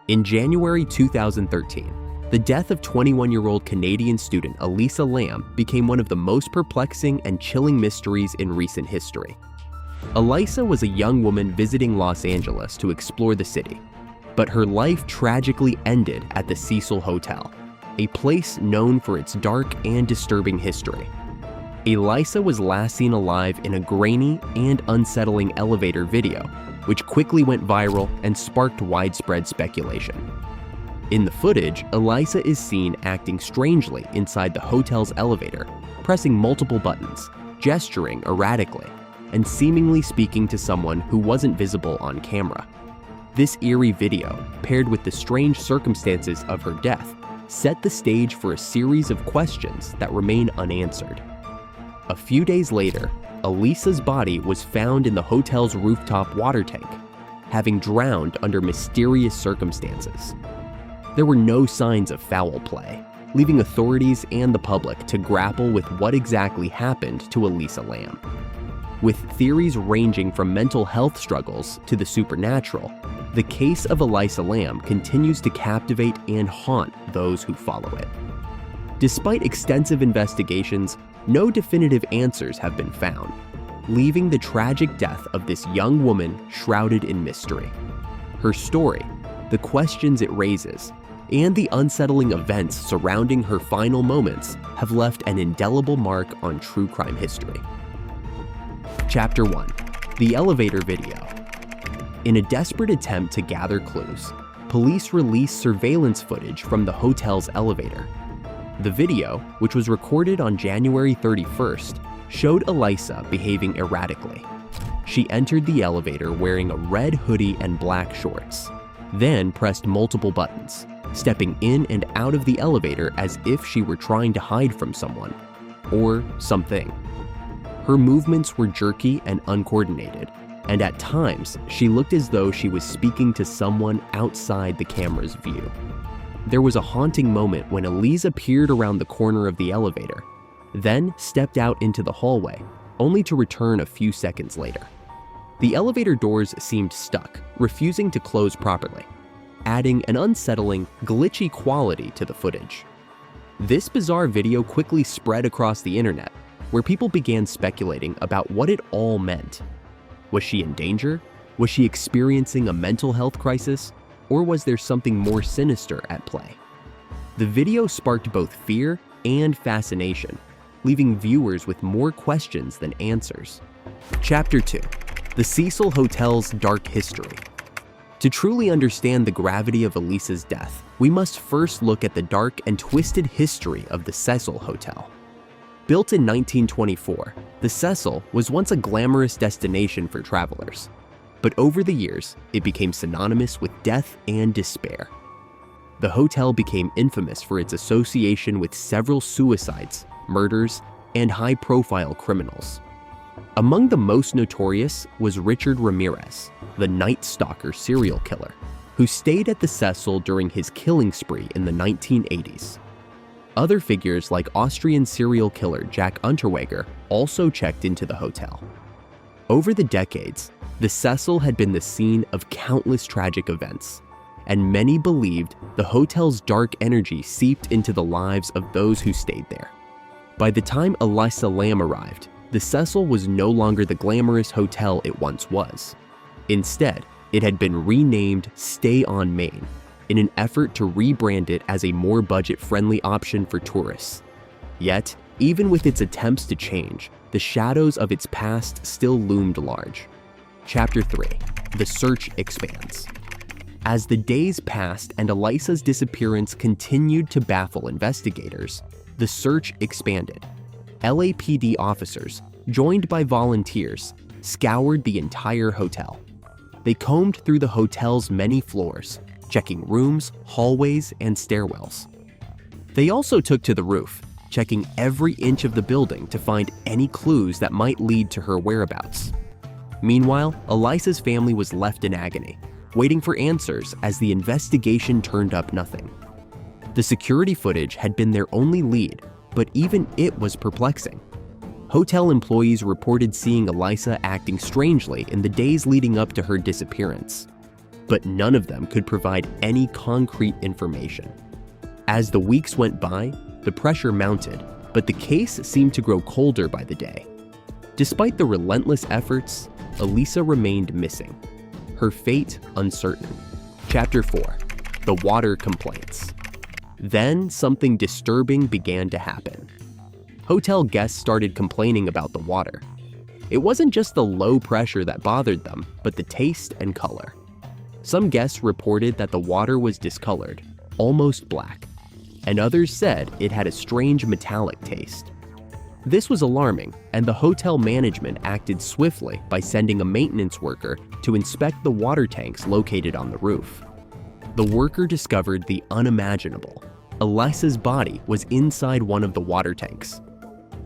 In January 2013, the death of 21-year-old Canadian student Elisa Lam became one of the most perplexing and chilling mysteries in recent history. Elisa was a young woman visiting Los Angeles to explore the city, but her life tragically ended at the Cecil Hotel, a place known for its dark and disturbing history. Elisa was last seen alive in a grainy and unsettling elevator video, which quickly went viral and sparked widespread speculation. In the footage, Elisa is seen acting strangely inside the hotel's elevator, pressing multiple buttons, gesturing erratically, and seemingly speaking to someone who wasn't visible on camera. This eerie video, paired with the strange circumstances of her death, set the stage for a series of questions that remain unanswered. A few days later, Elisa's body was found in the hotel's rooftop water tank, having drowned under mysterious circumstances. There were no signs of foul play, leaving authorities and the public to grapple with what exactly happened to Elisa Lam. With theories ranging from mental health struggles to the supernatural, the case of Elisa Lam continues to captivate and haunt those who follow it. Despite extensive investigations, no definitive answers have been found, leaving the tragic death of this young woman shrouded in mystery. Her story, the questions it raises, and the unsettling events surrounding her final moments have left an indelible mark on true crime history. Chapter 1. The Elevator Video. In a desperate attempt to gather clues, police released surveillance footage from the hotel's elevator. The video, which was recorded on January 31st, showed Elisa behaving erratically. She entered the elevator wearing a red hoodie and black shorts, then pressed multiple buttons, stepping in and out of the elevator as if she were trying to hide from someone or something. Her movements were jerky and uncoordinated, and at times she looked as though she was speaking to someone outside the camera's view. There was a haunting moment when Elisa peered around the corner of the elevator, then stepped out into the hallway, only to return a few seconds later. The elevator doors seemed stuck, refusing to close properly, adding an unsettling, glitchy quality to the footage. This bizarre video quickly spread across the internet, where people began speculating about what it all meant. Was she in danger? Was she experiencing a mental health crisis? Or was there something more sinister at play? The video sparked both fear and fascination, leaving viewers with more questions than answers. Chapter 2. The Cecil Hotel's Dark History. To truly understand the gravity of Elisa's death, we must first look at the dark and twisted history of the Cecil Hotel. Built in 1924, the Cecil was once a glamorous destination for travelers. But over the years, it became synonymous with death and despair. The hotel became infamous for its association with several suicides, murders, and high-profile criminals. Among the most notorious was Richard Ramirez, the Night Stalker serial killer, who stayed at the Cecil during his killing spree in the 1980s. Other figures like Austrian serial killer Jack Unterweger also checked into the hotel. Over the decades, the Cecil had been the scene of countless tragic events, and many believed the hotel's dark energy seeped into the lives of those who stayed there. By the time Elisa Lam arrived, the Cecil was no longer the glamorous hotel it once was. Instead, it had been renamed Stay on Main in an effort to rebrand it as a more budget-friendly option for tourists. Yet, even with its attempts to change, the shadows of its past still loomed large. Chapter 3. The Search Expands. As the days passed and Elisa's disappearance continued to baffle investigators, the search expanded. LAPD officers, joined by volunteers, scoured the entire hotel. They combed through the hotel's many floors, checking rooms, hallways, and stairwells. They also took to the roof, checking every inch of the building to find any clues that might lead to her whereabouts. Meanwhile, Elisa's family was left in agony, waiting for answers as the investigation turned up nothing. The security footage had been their only lead, but even it was perplexing. Hotel employees reported seeing Elisa acting strangely in the days leading up to her disappearance. but none of them could provide any concrete information. As the weeks went by, the pressure mounted, but the case seemed to grow colder by the day. Despite the relentless efforts, Elisa remained missing. Her fate uncertain. Chapter 4. The Water Complaints. Then something disturbing began to happen. Hotel guests started complaining about the water. It wasn't just the low pressure that bothered them, but the taste and color. Some guests reported that the water was discolored, almost black, and others said it had a strange metallic taste. This was alarming, and the hotel management acted swiftly by sending a maintenance worker to inspect the water tanks located on the roof. The worker discovered the unimaginable. Elisa's body was inside one of the water tanks.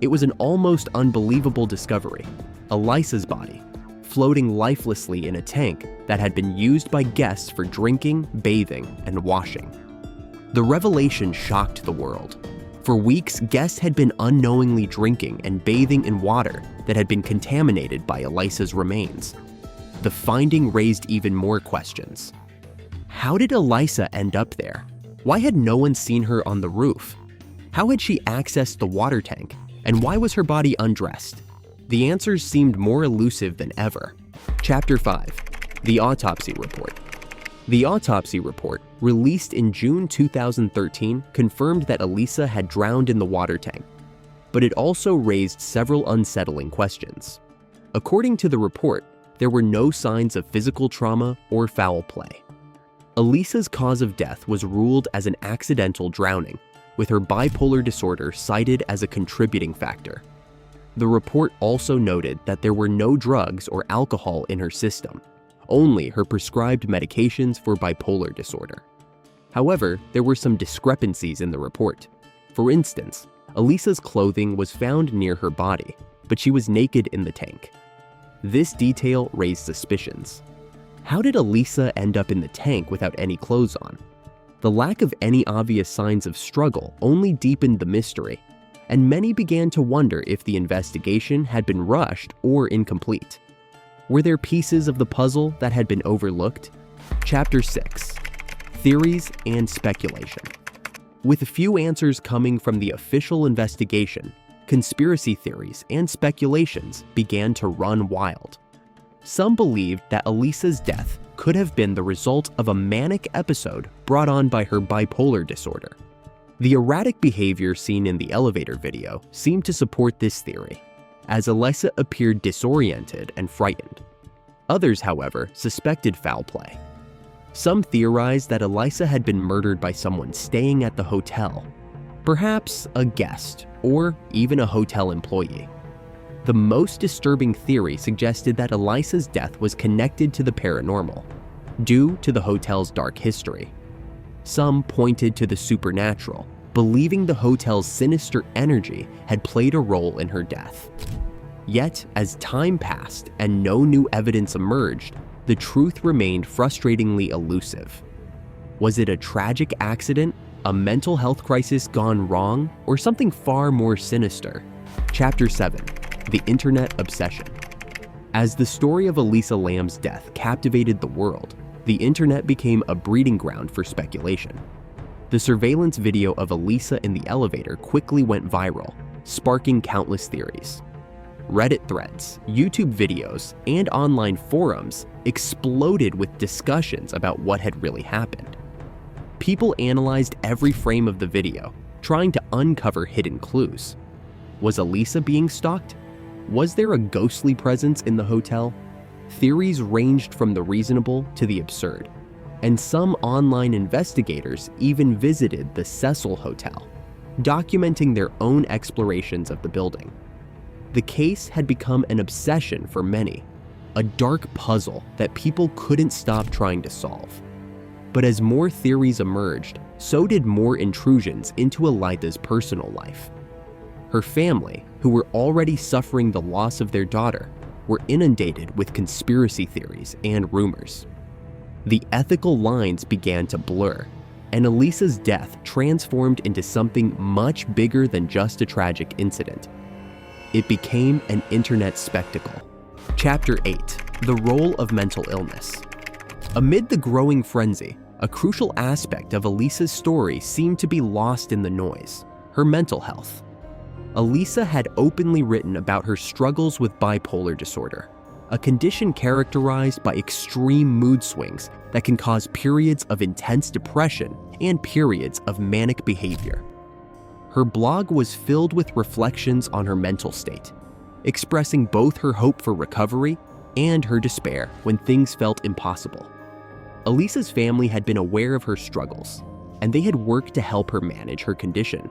It was an almost unbelievable discovery. Elisa's body, floating lifelessly in a tank that had been used by guests for drinking, bathing, and washing. The revelation shocked the world. For weeks, guests had been unknowingly drinking and bathing in water that had been contaminated by Elisa's remains. The finding raised even more questions. How did Elisa end up there? Why had no one seen her on the roof? How had she accessed the water tank? And why was her body undressed? The answers seemed more elusive than ever. Chapter 5. The Autopsy Report. The autopsy report, released in June 2013, confirmed that Elisa had drowned in the water tank, but it also raised several unsettling questions. According to the report, there were no signs of physical trauma or foul play. Elisa's cause of death was ruled as an accidental drowning, with her bipolar disorder cited as a contributing factor. The report also noted that there were no drugs or alcohol in her system, only her prescribed medications for bipolar disorder. However, there were some discrepancies in the report. For instance, Elisa's clothing was found near her body, but she was naked in the tank. This detail raised suspicions. How did Elisa end up in the tank without any clothes on? The lack of any obvious signs of struggle only deepened the mystery, and many began to wonder if the investigation had been rushed or incomplete. Were there pieces of the puzzle that had been overlooked? Chapter 6. Theories and Speculation. With few answers coming from the official investigation, conspiracy theories and speculations began to run wild. Some believed that Elisa's death could have been the result of a manic episode brought on by her bipolar disorder. The erratic behavior seen in the elevator video seemed to support this theory, as Elisa appeared disoriented and frightened. Others, however, suspected foul play. Some theorized that Elisa had been murdered by someone staying at the hotel, perhaps a guest or even a hotel employee. The most disturbing theory suggested that Elisa's death was connected to the paranormal, due to the hotel's dark history. Some pointed to the supernatural, believing the hotel's sinister energy had played a role in her death. Yet, as time passed and no new evidence emerged, the truth remained frustratingly elusive. Was it a tragic accident, a mental health crisis gone wrong, or something far more sinister? Chapter 7. The Internet Obsession. As the story of Elisa Lam's death captivated the world, the internet became a breeding ground for speculation. The surveillance video of Elisa in the elevator quickly went viral, sparking countless theories. Reddit threads, YouTube videos, and online forums exploded with discussions about what had really happened. People analyzed every frame of the video, trying to uncover hidden clues. Was Elisa being stalked? Was there a ghostly presence in the hotel? Theories ranged from the reasonable to the absurd, and some online investigators even visited the Cecil Hotel, documenting their own explorations of the building. The case had become an obsession for many, a dark puzzle that people couldn't stop trying to solve. But as more theories emerged, so did more intrusions into Elisa's personal life. Her family, who were already suffering the loss of their daughter, were inundated with conspiracy theories and rumors. The ethical lines began to blur, and Elisa's death transformed into something much bigger than just a tragic incident. It became an internet spectacle. Chapter 8. The Role of Mental Illness. Amid the growing frenzy, a crucial aspect of Elisa's story seemed to be lost in the noise: her mental health. Elisa had openly written about her struggles with bipolar disorder, a condition characterized by extreme mood swings that can cause periods of intense depression and periods of manic behavior. Her blog was filled with reflections on her mental state, expressing both her hope for recovery and her despair when things felt impossible. Elisa's family had been aware of her struggles, and they had worked to help her manage her condition.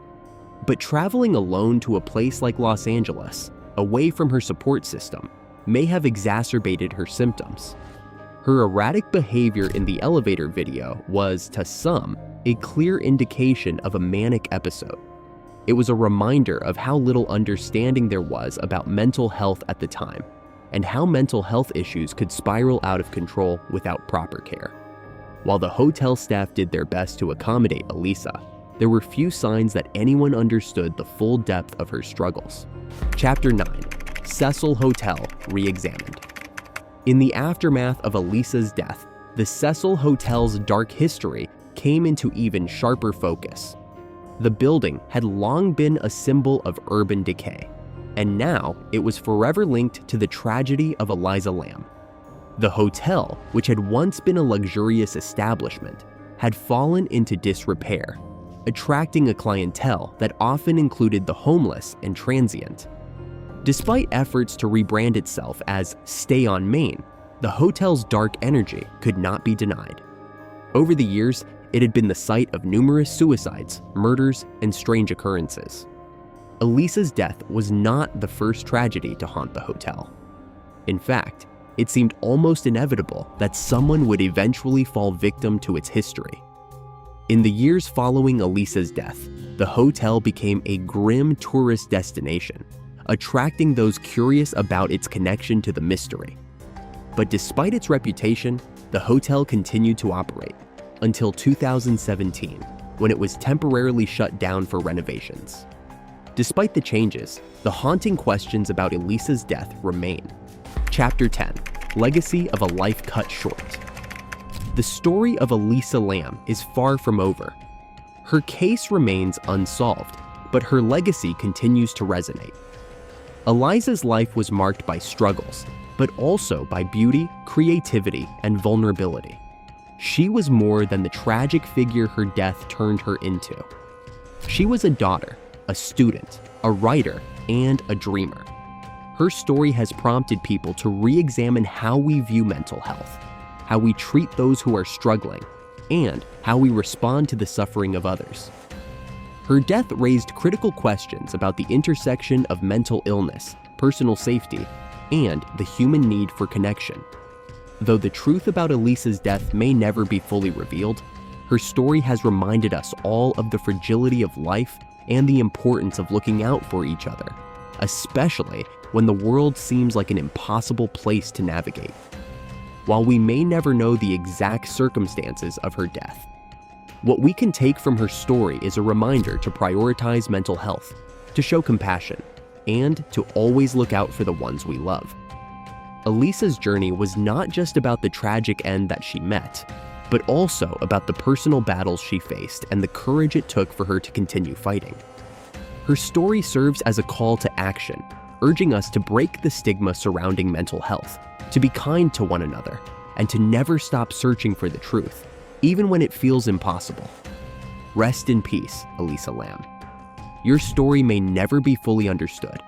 But traveling alone to a place like Los Angeles, away from her support system, may have exacerbated her symptoms. Her erratic behavior in the elevator video was, to some, a clear indication of a manic episode. It was a reminder of how little understanding there was about mental health at the time, and how mental health issues could spiral out of control without proper care. While the hotel staff did their best to accommodate Elisa, there were few signs that anyone understood the full depth of her struggles. Chapter 9: Cecil Hotel Re-Examined. In the aftermath of Elisa's death, the Cecil Hotel's dark history came into even sharper focus. The building had long been a symbol of urban decay, and now it was forever linked to the tragedy of Elisa Lam. The hotel, which had once been a luxurious establishment, had fallen into disrepair, attracting a clientele that often included the homeless and transient. Despite efforts to rebrand itself as Stay on Main, the hotel's dark energy could not be denied. Over the years, it had been the site of numerous suicides, murders, and strange occurrences. Elisa's death was not the first tragedy to haunt the hotel. In fact, it seemed almost inevitable that someone would eventually fall victim to its history. In the years following Elisa's death, the hotel became a grim tourist destination, attracting those curious about its connection to the mystery. But despite its reputation, the hotel continued to operate until 2017, when it was temporarily shut down for renovations. Despite the changes, the haunting questions about Elisa's death remain. Chapter 10: Legacy of a Life Cut Short. The story of Elisa Lam is far from over. Her case remains unsolved, but her legacy continues to resonate. Elisa's life was marked by struggles, but also by beauty, creativity, and vulnerability. She was more than the tragic figure her death turned her into. She was a daughter, a student, a writer, and a dreamer. Her story has prompted people to re-examine how we view mental health, how we treat those who are struggling, and how we respond to the suffering of others. Her death raised critical questions about the intersection of mental illness, personal safety, and the human need for connection. Though the truth about Elisa's death may never be fully revealed, her story has reminded us all of the fragility of life and the importance of looking out for each other, especially when the world seems like an impossible place to navigate. While we may never know the exact circumstances of her death, what we can take from her story is a reminder to prioritize mental health, to show compassion, and to always look out for the ones we love. Elisa's journey was not just about the tragic end that she met, but also about the personal battles she faced and the courage it took for her to continue fighting. Her story serves as a call to action, urging us to break the stigma surrounding mental health, to be kind to one another, and to never stop searching for the truth, even when it feels impossible. Rest in peace, Elisa Lam. Your story may never be fully understood,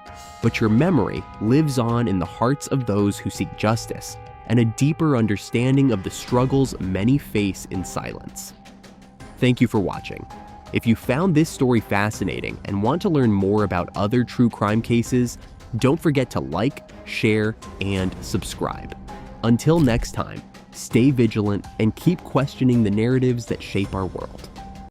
but your memory lives on in the hearts of those who seek justice and a deeper understanding of the struggles many face in silence. Thank you for watching. If you found this story fascinating and want to learn more about other true crime cases, don't forget to like, share, and subscribe. Until next time, stay vigilant and keep questioning the narratives that shape our world.